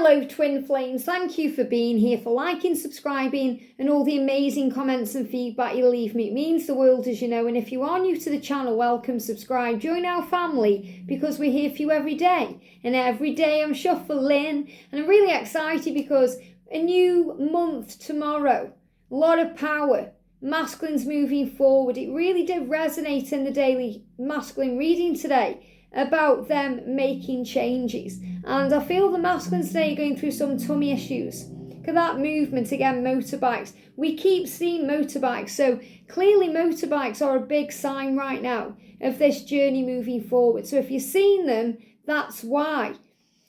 Hello twin flames, thank you for being here, for liking, subscribing and all the amazing comments and feedback you leave me. It means the world, as you know, and if you are new to the channel, welcome, subscribe, join our family because we're here for you every day. And every day I'm shuffling and I'm really excited because a new month tomorrow, a lot of power, masculines moving forward. It really did resonate in the daily masculine reading today about them making changes. And I feel the masculines today are going through some tummy issues. Look at that movement again, motorbikes. We keep seeing motorbikes, so clearly motorbikes are a big sign right now of this journey moving forward. So if you're seeing them, that's why.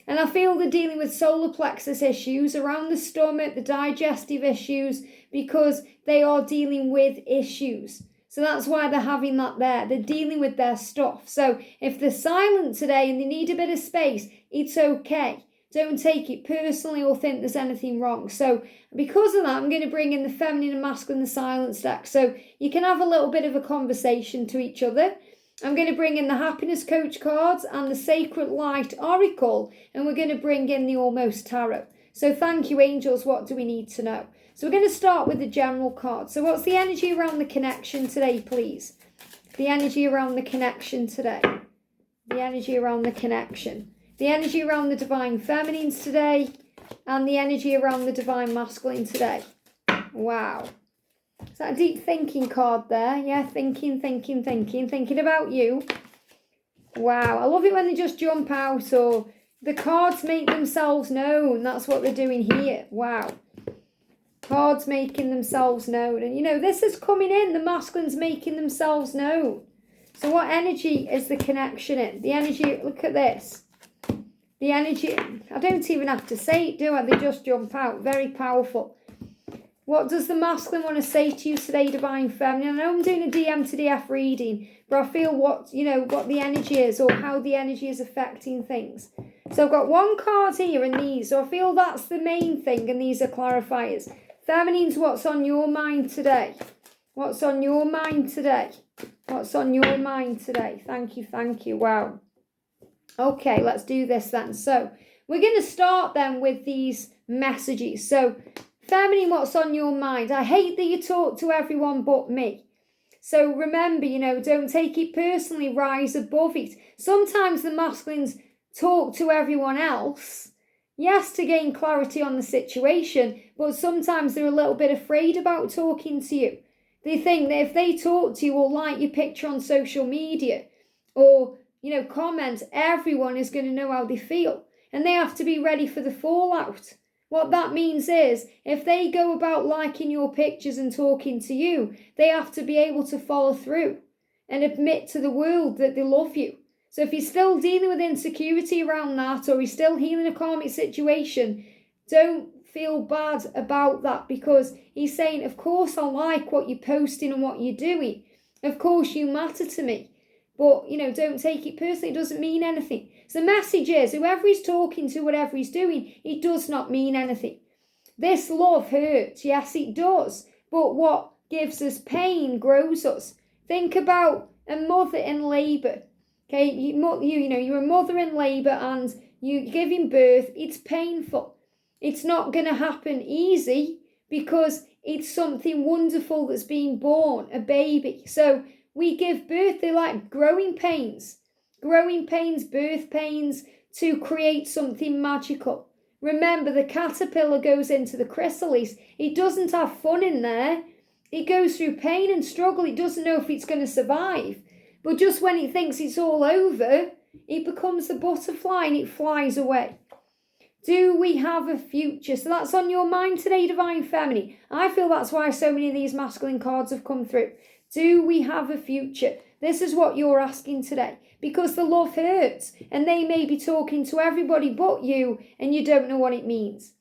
And I feel they're dealing with solar plexus issues around the stomach, the digestive issues, because they are dealing with issues. So that's why they're having that there. They're dealing with their stuff. So if they're silent today and they need a bit of space, it's okay. Don't take it personally or think there's anything wrong. So because of that, I'm going to bring in the feminine and masculine, the silence deck. So you can have a little bit of a conversation to each other. I'm going to bring in the happiness coach cards and the sacred light oracle. And we're going to bring in the almost tarot. So thank you, angels. What do we need to know? So we're going to start with the general card. So what's the energy around the connection today, please? The energy around the connection today. The energy around the connection. The energy around the divine feminines today. And the energy around the divine masculine today. Wow. Is that a deep thinking card there? Yeah, thinking about you. Wow. I love it when they just jump out or the cards make themselves known. That's what they're doing here. Wow. Cards making themselves known. And, you know, this is coming in. The masculines making themselves known. So what energy is the connection in? The energy, look at this. The energy, I don't even have to say it, do I? They just jump out. Very powerful. What does the masculine want to say to you today, divine feminine? I know I'm doing a DM to DF reading, but I feel what, you know, what the energy is or how the energy is affecting things. So I've got one card here and these. So I feel that's the main thing and these are clarifiers. Feminines, what's on your mind today? What's on your mind today? What's on your mind today? Thank you. Wow. Okay, let's do this then. So we're going to start then with these messages. So feminine, what's on your mind? I hate that you talk to everyone but me. So remember, you know, don't take it personally. Rise above it. Sometimes the masculines talk to everyone else. Yes, to gain clarity on the situation, but sometimes they're a little bit afraid about talking to you. They think that if they talk to you or like your picture on social media or, you know, comment, everyone is going to know how they feel. And they have to be ready for the fallout. What that means is, if they go about liking your pictures and talking to you, they have to be able to follow through and admit to the world that they love you. So if you're still dealing with insecurity around that or you're still healing a karmic situation, don't feel bad about that because he's saying, of course I like what you're posting and what you're doing. Of course you matter to me. But, you know, don't take it personally. It doesn't mean anything. So the message is, whoever he's talking to, whatever he's doing, it does not mean anything. This love hurts. Yes, it does. But what gives us pain grows us. Think about a mother in labour. Okay, you know, you're a mother in labour and you're giving birth. It's painful. It's not going to happen easy because it's something wonderful that's being born, a baby. So we give birth, they're like growing pains, birth pains to create something magical. Remember, the caterpillar goes into the chrysalis. It doesn't have fun in there. It goes through pain and struggle. It doesn't know if it's going to survive. But just when it thinks it's all over, it becomes the butterfly and it flies away. Do we have a future? So that's on your mind today, divine feminine. I feel that's why so many of these masculine cards have come through. Do we have a future? This is what you're asking today. Because the love hurts. And they may be talking to everybody but you. And you don't know what it means.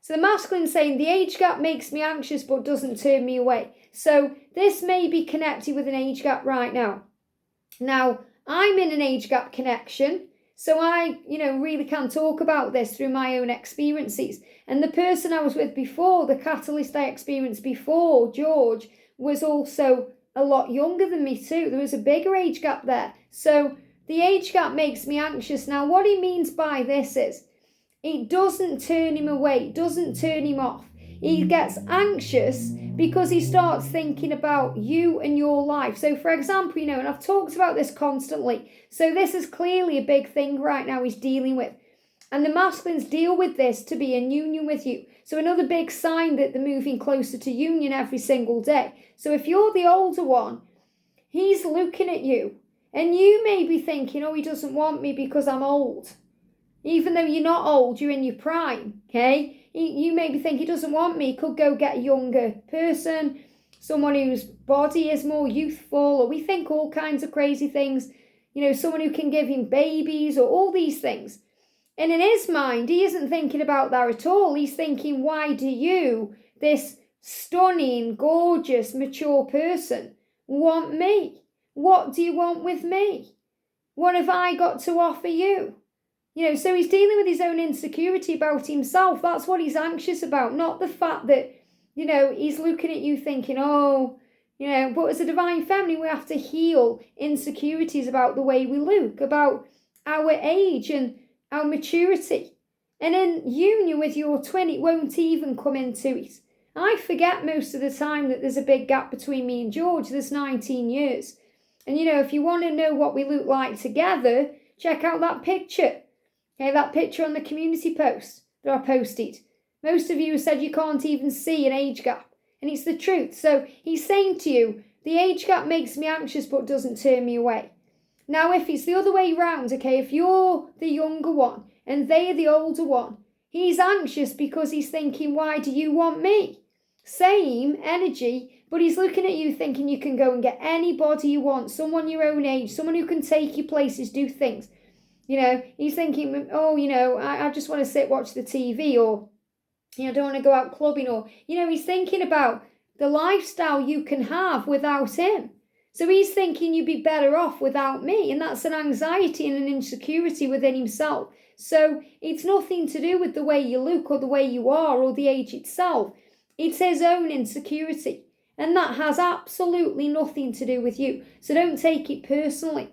So the masculine saying, the age gap makes me anxious but doesn't turn me away. So this may be connected with an age gap right now. Now, I'm in an age gap connection. So I, really can talk about this through my own experiences. And the person I was with before, the catalyst I experienced before, George, was also a lot younger than me too. There was a bigger age gap there. So the age gap makes me anxious. Now, what he means by this is, It doesn't turn him away, it doesn't turn him off. He gets anxious because he starts thinking about you and your life. So for example, and I've talked about this constantly, so this is clearly a big thing right now he's dealing with. And the masculines deal with this to be in union with you. So another big sign that they're moving closer to union every single day. So if you're the older one, he's looking at you. And you may be thinking, oh, he doesn't want me because I'm old. Even though you're not old, you're in your prime, okay? You may be thinking he doesn't want me. He could go get a younger person, someone whose body is more youthful, or we think all kinds of crazy things. Someone who can give him babies or all these things. And in his mind, he isn't thinking about that at all. He's thinking, why do you, this stunning, gorgeous, mature person, want me? What do you want with me? What have I got to offer you? So he's dealing with his own insecurity about himself. That's what he's anxious about, not the fact that, he's looking at you thinking, but as a divine feminine, we have to heal insecurities about the way we look, about our age and our maturity. And in union with your twin, it won't even come into it. I forget most of the time that there's a big gap between me and George. There's 19 years. And if you want to know what we look like together, check out that picture. Okay, that picture on the community post that I posted. Most of you said you can't even see an age gap. And it's the truth. So he's saying to you, the age gap makes me anxious but doesn't turn me away. Now, if it's the other way round, okay, if you're the younger one and they're the older one, he's anxious because he's thinking, why do you want me? Same energy, but he's looking at you thinking you can go and get anybody you want, someone your own age, someone who can take you places, do things. He's thinking, I just want to sit, watch the TV, or, I don't want to go out clubbing, or, he's thinking about the lifestyle you can have without him. So he's thinking you'd be better off without me, and that's an anxiety and an insecurity within himself. So it's nothing to do with the way you look or the way you are or the age itself. It's his own insecurity, and that has absolutely nothing to do with you. So don't take it personally.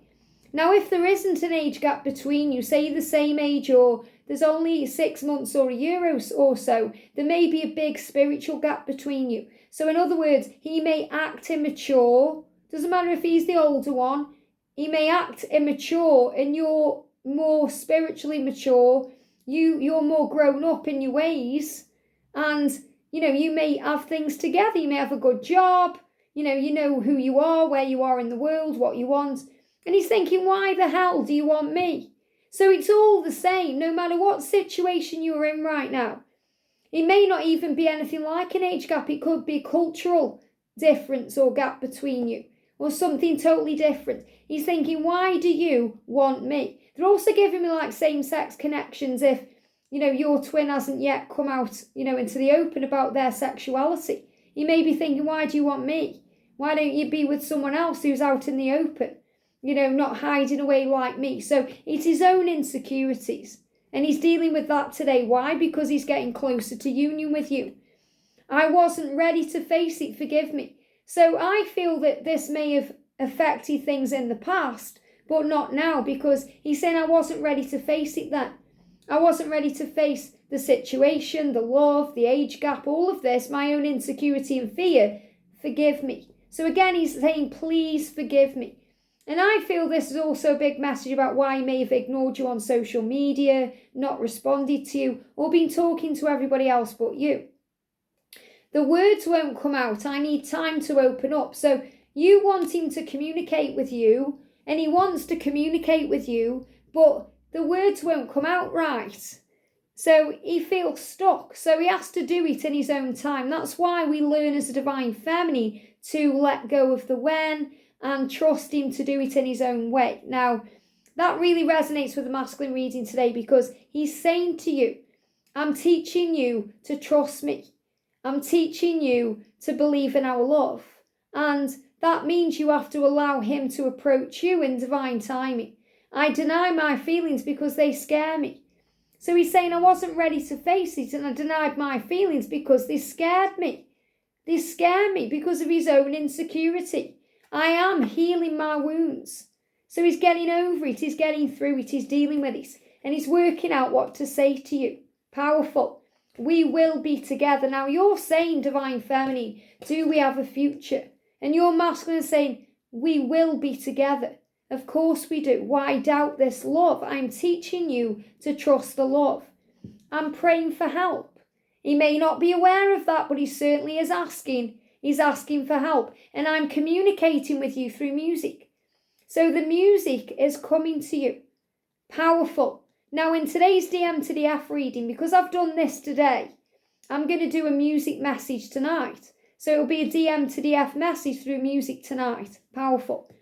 Now, if there isn't an age gap between you, say the same age, or there's only 6 months or a year or so, there may be a big spiritual gap between you. So in other words, he may act immature. Doesn't matter if he's the older one. He may act immature and you're more spiritually mature. You're more grown up in your ways. And, you may have things together. You may have a good job. You know who you are, where you are in the world, what you want. And he's thinking, why the hell do you want me? So it's all the same, no matter what situation you're in right now. It may not even be anything like an age gap. It could be a cultural difference or gap between you, or something totally different. He's thinking, why do you want me? They're also giving me like same-sex connections if, your twin hasn't yet come out, into the open about their sexuality. You may be thinking, why do you want me? Why don't you be with someone else who's out in the open? Not hiding away like me. So it's his own insecurities. And he's dealing with that today. Why? Because he's getting closer to union with you. I wasn't ready to face it, forgive me. So I feel that this may have affected things in the past, but not now, because he's saying I wasn't ready to face it then. I wasn't ready to face the situation, the love, the age gap, all of this, my own insecurity and fear. Forgive me. So again, he's saying, please forgive me. And I feel this is also a big message about why he may have ignored you on social media, not responded to you, or been talking to everybody else but you. The words won't come out. I need time to open up. So you want him to communicate with you, and he wants to communicate with you, but the words won't come out right. So he feels stuck. So he has to do it in his own time. That's why we learn as a divine feminine to let go of the when and trust him to do it in his own way. Now, that really resonates with the masculine reading today, because he's saying to you, I'm teaching you to trust me. I'm teaching you to believe in our love. And that means you have to allow him to approach you in divine timing. I deny my feelings because they scare me. So he's saying I wasn't ready to face it, and I denied my feelings because they scared me. They scare me because of his own insecurity. I am healing my wounds. So he's getting over it, he's getting through it, he's dealing with it, and he's working out what to say to you. Powerful. We will be together. Now you're saying, divine feminine, do we have a future? And your masculine is saying, we will be together. Of course we do. Why doubt this love? I'm teaching you to trust the love. I'm praying for help. He may not be aware of that, but he certainly is asking. He's asking for help. And I'm communicating with you through music. So the music is coming to you. Powerful. Now in today's DM to the F reading, because I've done this today, I'm going to do a music message tonight. So it'll be a DM to the F message through music tonight. Powerful.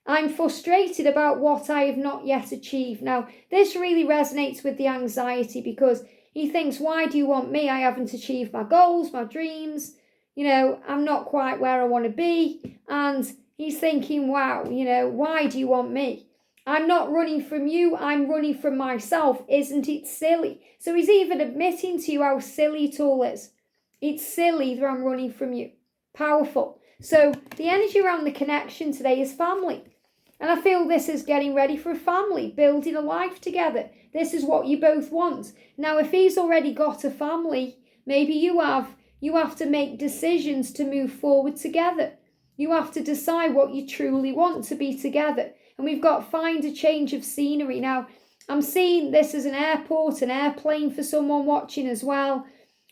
I'm frustrated about what I have not yet achieved. Now, this really resonates with the anxiety because he thinks, why do you want me? I haven't achieved my goals, my dreams. I'm not quite where I want to be. And he's thinking, wow, why do you want me? I'm not running from you. I'm running from myself. Isn't it silly? So he's even admitting to you how silly it all is. It's silly that I'm running from you. Powerful. So the energy around the connection today is family. And I feel this is getting ready for a family, building a life together. This is what you both want. Now, if he's already got a family, maybe you have to make decisions to move forward together. You have to decide what you truly want to be together. And we've got find a change of scenery. Now, I'm seeing this as an airport, an airplane for someone watching as well.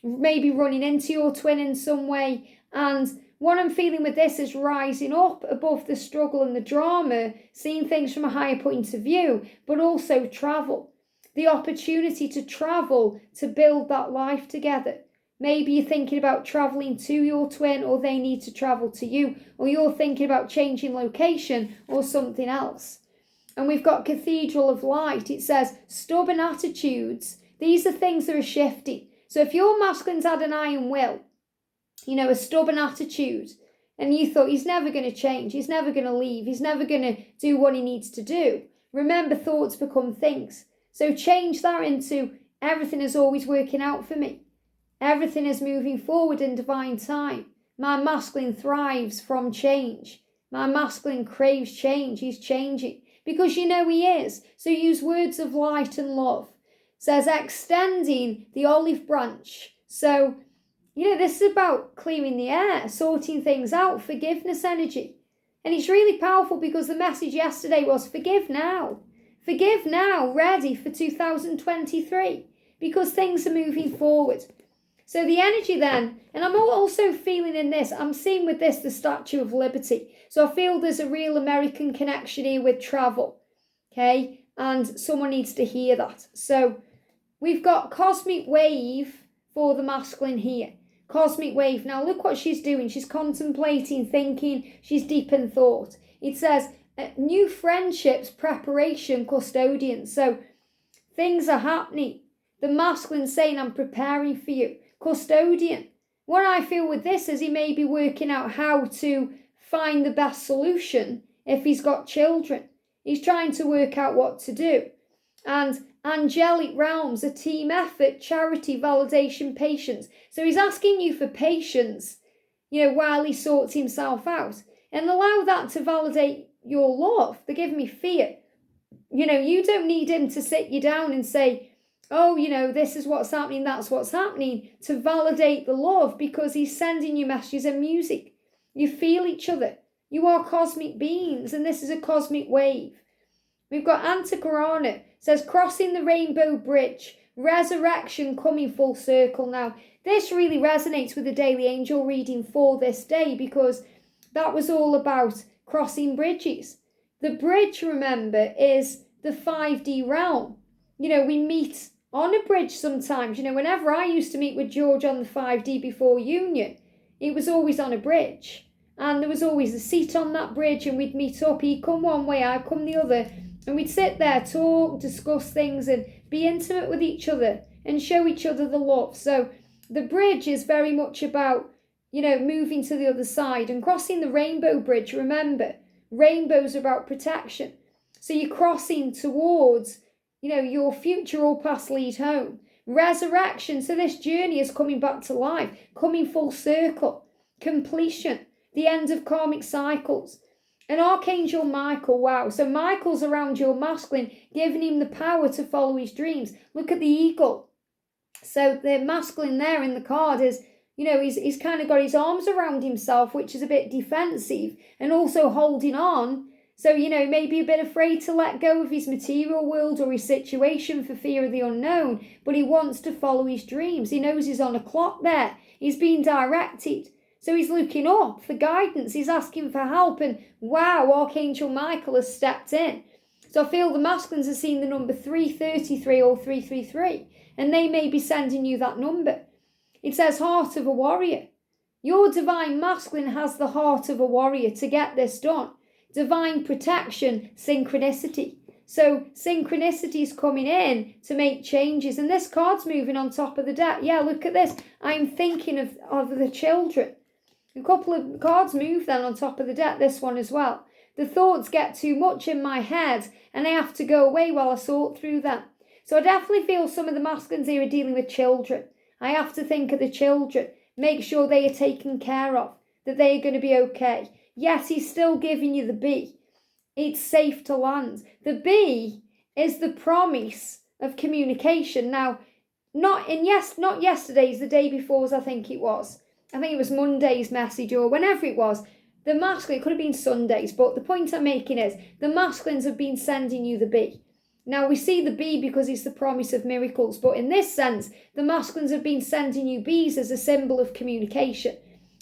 Maybe running into your twin in some way. And what I'm feeling with this is rising up above the struggle and the drama, seeing things from a higher point of view, but also travel. The opportunity to travel to build that life together. Maybe you're thinking about travelling to your twin, or they need to travel to you, or you're thinking about changing location or something else. And we've got Cathedral of Light. It says stubborn attitudes. These are things that are shifting. So if your masculine's had an iron will, a stubborn attitude, and you thought he's never going to change, he's never going to leave, he's never going to do what he needs to do. Remember, thoughts become things. So change that into everything is always working out for me. Everything is moving forward in divine time. My masculine thrives from change. My masculine craves change. He's changing because he is. So use words of light and love. It says extending the olive branch. So this is about clearing the air, sorting things out, forgiveness energy. And it's really powerful because the message yesterday was forgive now. Forgive now, ready for 2023, because things are moving forward. So the energy then, and I'm also feeling in this, I'm seeing with this the Statue of Liberty. So I feel there's a real American connection here with travel, okay? And someone needs to hear that. So we've got Cosmic Wave for the masculine here. Cosmic Wave. Now look what she's doing. She's contemplating, thinking. She's deep in thought. It says new friendships, preparation, custodian. So things are happening. The masculine saying, I'm preparing for you. Custodian. What I feel with this is he may be working out how to find the best solution if he's got children. He's trying to work out what to do. And angelic realms, a team effort, charity, validation, patience. So he's asking you for patience, while he sorts himself out. And allow that to validate your love. They're giving me fear. You don't need him to sit you down and say, oh, this is what's happening, that's what's happening, to validate the love, because he's sending you messages and music. You feel each other. You are cosmic beings, and this is a cosmic wave. We've got Anticorona, says crossing the rainbow bridge, resurrection coming full circle. Now, this really resonates with the daily angel reading for this day, because that was all about crossing bridges. The bridge, remember, is the 5D realm. We meet on a bridge sometimes. Whenever I used to meet with George on the 5D before union, it was always on a bridge. And there was always a seat on that bridge, and we'd meet up. He'd come one way, I'd come the other. And we'd sit there, talk, discuss things, and be intimate with each other and show each other the love. So the bridge is very much about, moving to the other side. And crossing the rainbow bridge, remember, rainbows are about protection. So you're crossing towards, your future, all paths lead home. Resurrection, so this journey is coming back to life, coming full circle. Completion, the end of karmic cycles. And Archangel Michael, wow. So Michael's around your masculine, giving him the power to follow his dreams. Look at the eagle. So the masculine there in the card is, he's kind of got his arms around himself, which is a bit defensive, and also holding on. So, maybe a bit afraid to let go of his material world or his situation for fear of the unknown, but he wants to follow his dreams. He knows he's on a clock there. He's being directed. So he's looking up for guidance. He's asking for help. And wow, Archangel Michael has stepped in. So I feel the masculines are seeing the number 333 or 333. And they may be sending you that number. It says heart of a warrior. Your divine masculine has the heart of a warrior to get this done. Divine protection, synchronicity. So synchronicity is coming in to make changes. And this card's moving on top of the deck. Yeah, look at this. I'm thinking of the children. A couple of cards move then on top of the deck, this one as well. The thoughts get too much in my head and I have to go away while I sort through them. So I definitely feel some of the masculines here are dealing with children. I have to think of the children, make sure they are taken care of, that they are going to be okay. Yes, he's still giving you the B. It's safe to land. The B is the promise of communication. Now, not yesterday's, the day before's, I think it was Monday's message or whenever it was. The masculine, it could have been Sunday's, but the point I'm making is the masculines have been sending you the B. Now, we see the B because it's the promise of miracles, but in this sense, the masculines have been sending you B's as a symbol of communication.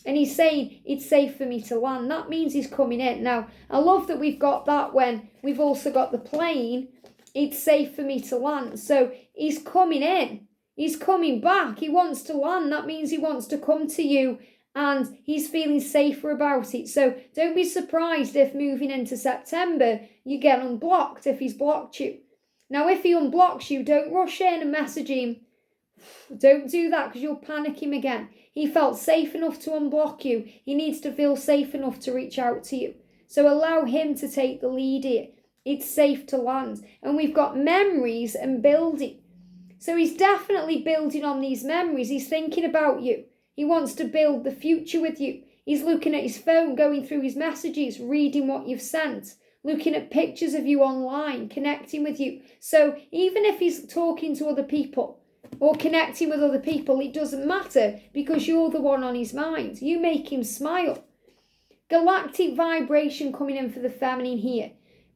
And he's saying, it's safe for me to land. That means he's coming in. Now, I love that we've got that when we've also got the plane. It's safe for me to land. So he's coming in. He's coming back. He wants to land. That means he wants to come to you and he's feeling safer about it. So don't be surprised if moving into September, you get unblocked if he's blocked you. Now, if he unblocks you, don't rush in and message him. Don't do that because you'll panic him again. He felt safe enough to unblock you. He needs to feel safe enough to reach out to you. So allow him to take the lead here. It's safe to land. And we've got memories and building. So he's definitely building on these memories. He's thinking about you. He wants to build the future with you. He's looking at his phone, going through his messages, reading what you've sent, looking at pictures of you online, connecting with you. So even if he's talking to other people or connecting with other people, it doesn't matter because you're the one on his mind. You make him smile. Galactic vibration coming in for the feminine here.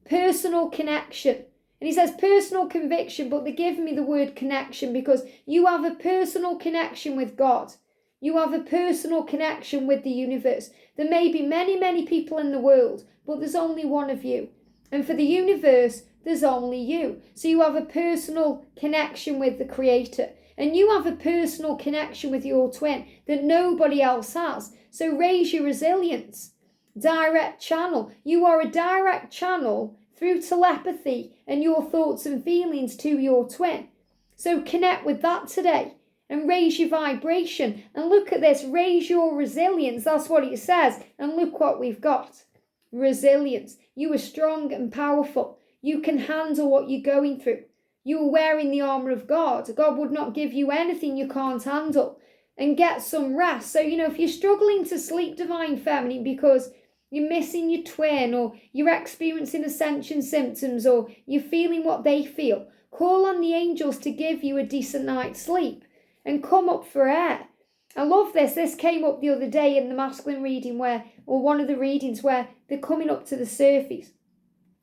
Personal connection. And he says personal conviction, but they're giving me the word connection because you have a personal connection with God. You have a personal connection with the universe. There may be many, many people in the world, but there's only one of you. And for the universe, there's only you. So you have a personal connection with the Creator. And you have a personal connection with your twin that nobody else has. So raise your resilience. Direct channel. You are a direct channel through telepathy and your thoughts and feelings to your twin. So connect with that today. And raise your vibration. And look at this. Raise your resilience. That's what it says. And look what we've got. Resilience. You are strong and powerful. You can handle what you're going through. You are wearing the armour of God. God would not give you anything you can't handle. And get some rest. So, if you're struggling to sleep, Divine Feminine, because you're missing your twin or you're experiencing ascension symptoms or you're feeling what they feel, call on the angels to give you a decent night's sleep. And come up for air. I love this. This came up the other day in the masculine reading or one of the readings where they're coming up to the surface.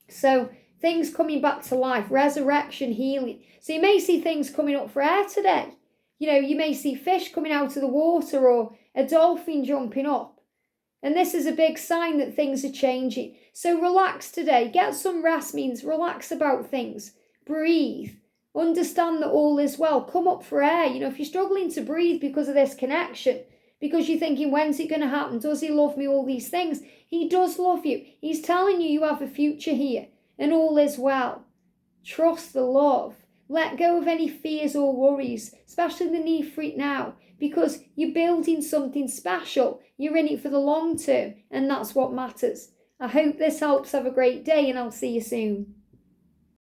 So things coming back to life, resurrection, healing. So you may see things coming up for air today. You may see fish coming out of the water or a dolphin jumping up. And this is a big sign that things are changing. So relax today. Get some rest means relax about things. Breathe. Understand that all is well. Come up for air. If you're struggling to breathe because of this connection, because you're thinking, when's it going to happen? Does he love me? All these things. He does love you. He's telling you have a future here and all is well. Trust the love. Let go of any fears or worries, especially the need for it now, because you're building something special. You're in it for the long term, and that's what matters. I hope this helps. Have a great day, and I'll see you soon.